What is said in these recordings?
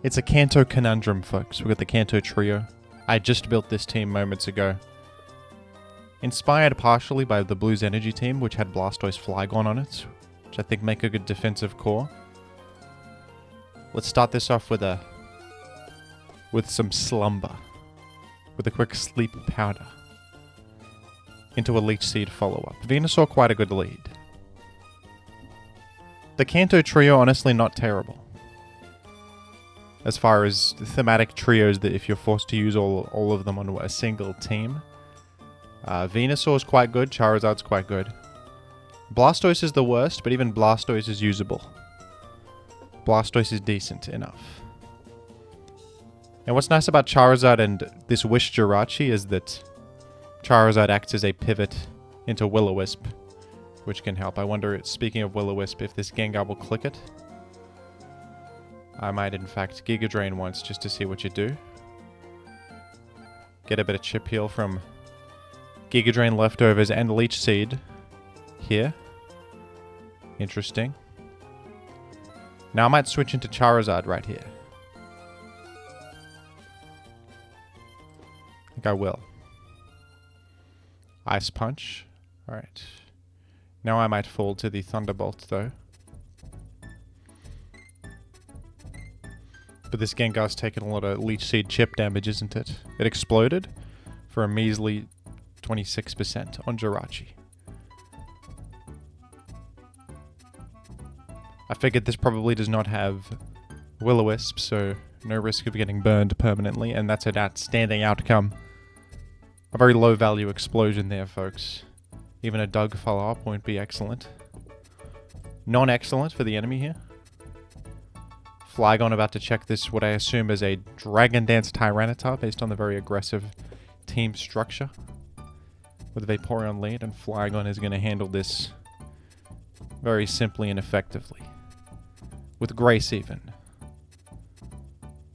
It's a Kanto conundrum, folks. We've got the Kanto trio. I just built this team moments ago. Inspired partially by the Blues Energy team, which had Blastoise Flygon on it, which I think make a good defensive core. Let's start this off with some slumber. With a quick sleep powder. Into a Leech Seed follow-up. Venusaur quite a good lead. The Kanto trio, honestly, not terrible. As far as thematic trios, that if you're forced to use all of them on a single team. Venusaur is quite good, Charizard's quite good. Blastoise is the worst, but even Blastoise is usable. Blastoise is decent enough. And what's nice about Charizard and this Wish Jirachi is that Charizard acts as a pivot into Will-O-Wisp, which can help. I wonder, speaking of Will-O-Wisp, if this Gengar will click it. I might, in fact, Giga Drain once just to see what you do. Get a bit of chip heal from Giga Drain leftovers and Leech Seed here. Interesting. Now I might switch into Charizard right here. I think I will. Ice Punch. Alright. Now I might fall to the Thunderbolt, though. But this Gengar's taken a lot of Leech Seed chip damage, isn't it? It exploded for a measly 26% on Jirachi. I figured this probably does not have Will-O-Wisp, so no risk of getting burned permanently, and that's an outstanding outcome. A very low value explosion there, folks. Even a Doug follow-up won't be excellent. Non-excellent for the enemy here. Flygon about to check this, what I assume is a Dragon Dance Tyranitar, based on the very aggressive team structure. With Vaporeon lead, and Flygon is going to handle this very simply and effectively. With grace, even.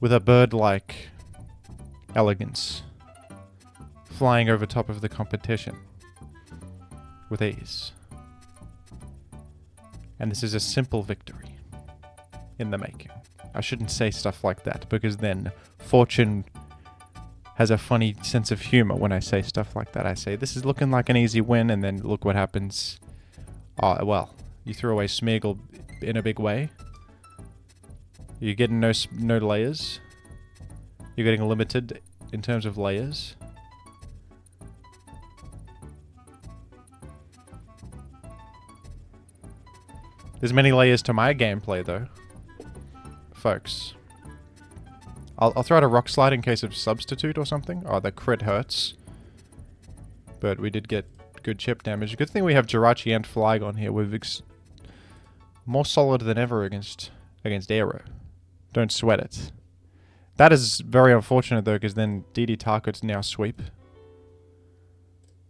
With a bird-like elegance. Flying over top of the competition. With ease. And this is a simple victory. In the making. I shouldn't say stuff like that, because then Fortune has a funny sense of humor when I say stuff like that. I say, this is looking like an easy win, and then look what happens. Oh, well, you threw away Smeargle in a big way. You're getting no layers. You're getting limited in terms of layers. There's many layers to my gameplay, though. Folks. I'll throw out a Rock Slide in case of Substitute or something. Oh, the crit hurts. But we did get good chip damage. Good thing we have Jirachi and Flygon here. We're more solid than ever against Aero. Don't sweat it. That is very unfortunate, though, because then DD could now sweep.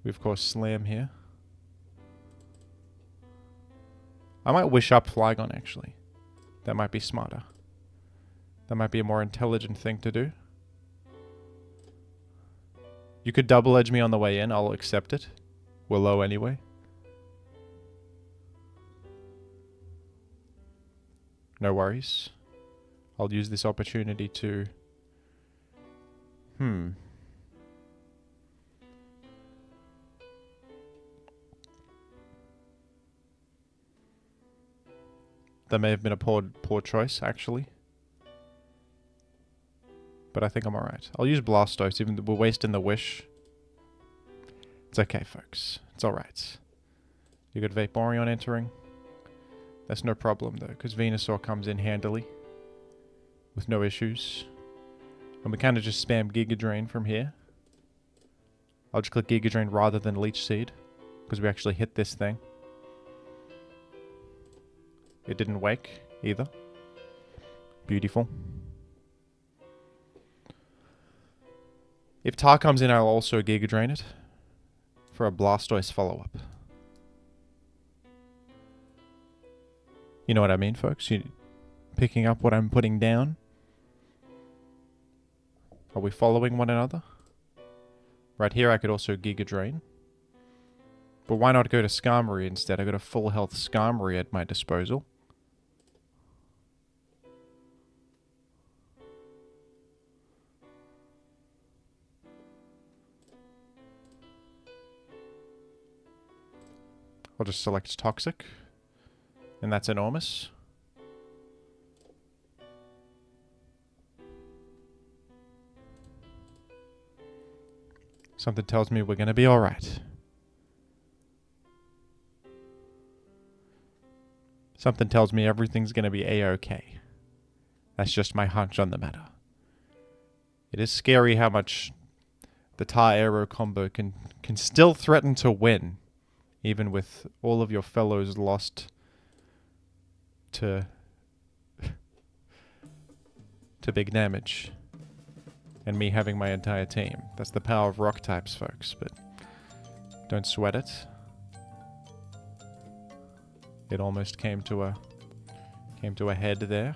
We, of course, Slam here. I might wish up Flygon, actually. That might be smarter. That might be a more intelligent thing to do. You could double edge me on the way in. I'll accept it. We're low anyway. No worries. I'll use this opportunity to... That may have been a poor choice, actually. But I think I'm alright. I'll use Blastoise, even though we're wasting the Wish. It's okay, folks. It's alright. You got Vaporeon entering. That's no problem, though, because Venusaur comes in handily. With no issues. And we kind of just spam Giga Drain from here. I'll just click Giga Drain rather than Leech Seed. Because we actually hit this thing. It didn't wake, either. Beautiful. If Tar comes in, I'll also Giga Drain it. For a Blastoise follow-up. You know what I mean, folks? You picking up what I'm putting down? Are we following one another? Right here, I could also Giga Drain. But why not go to Skarmory instead? I got a full health Skarmory at my disposal. I'll just select Toxic. And that's enormous. Something tells me we're going to be alright. Something tells me everything's going to be A-okay. That's just my hunch on the matter. It is scary how much the Tar-Aero combo can still threaten to win, even with all of your fellows lost to big damage. And me having my entire team. That's the power of rock types, folks, but don't sweat it. It almost came to a head there.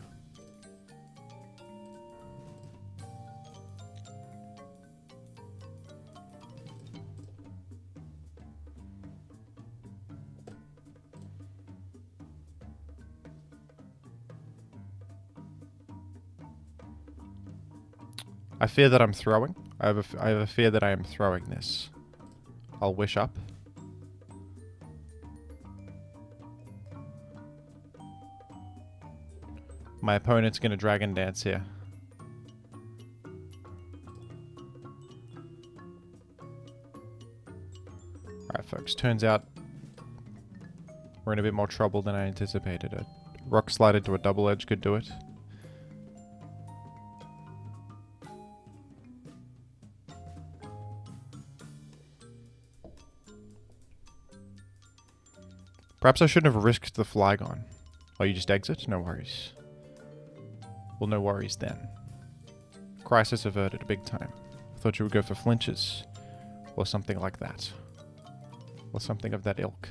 I fear that I'm throwing. I have a fear that I am throwing this. I'll wish up. My opponent's gonna Dragon Dance here. Alright, folks. Turns out we're in a bit more trouble than I anticipated. A Rock Slide into a Double Edge could do it. Perhaps I shouldn't have risked the Flygon. Oh, you just exit? No worries. Well, no worries then. Crisis averted big time. I thought you would go for flinches. Or something like that. Or something of that ilk.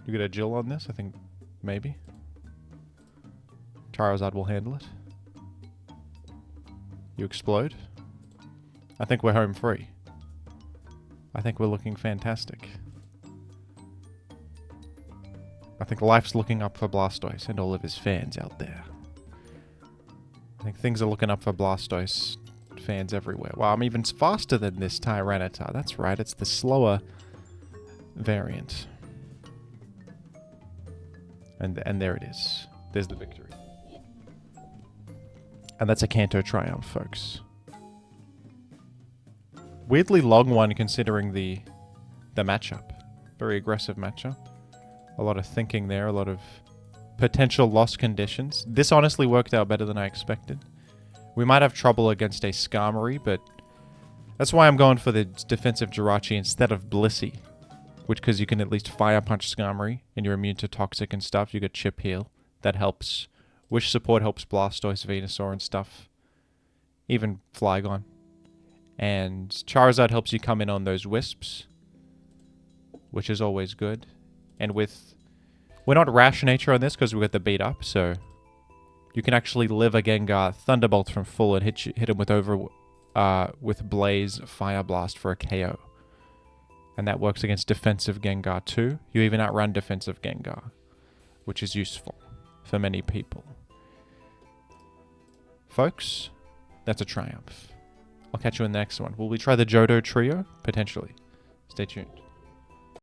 You get a Jill on this? I think maybe. Charizard will handle it. You explode. I think we're home free. I think we're looking fantastic. I think life's looking up for Blastoise and all of his fans out there. I think things are looking up for Blastoise fans everywhere. Wow, I'm even faster than this Tyranitar. That's right, it's the slower variant. And there it is. There's the victory. And that's a Kanto triumph, folks. Weirdly long one considering the matchup. Very aggressive matchup. A lot of thinking there, a lot of potential loss conditions. This honestly worked out better than I expected. We might have trouble against a Skarmory, but that's why I'm going for the defensive Jirachi instead of Blissey. Which, because you can at least Fire Punch Skarmory, and you're immune to Toxic and stuff. You get Chip Heal. That helps. Wish Support helps Blastoise, Venusaur, and stuff. Even Flygon. And Charizard helps you come in on those Wisps. Which is always good. And with... We're not Rash Nature on this because we got the beat up, so... You can actually live a Gengar Thunderbolt from full and hit him with Blaze Fire Blast for a KO. And that works against defensive Gengar too. You even outrun defensive Gengar, which is useful for many people. Folks, that's a triumph. I'll catch you in the next one. Will we try the Johto Trio? Potentially. Stay tuned.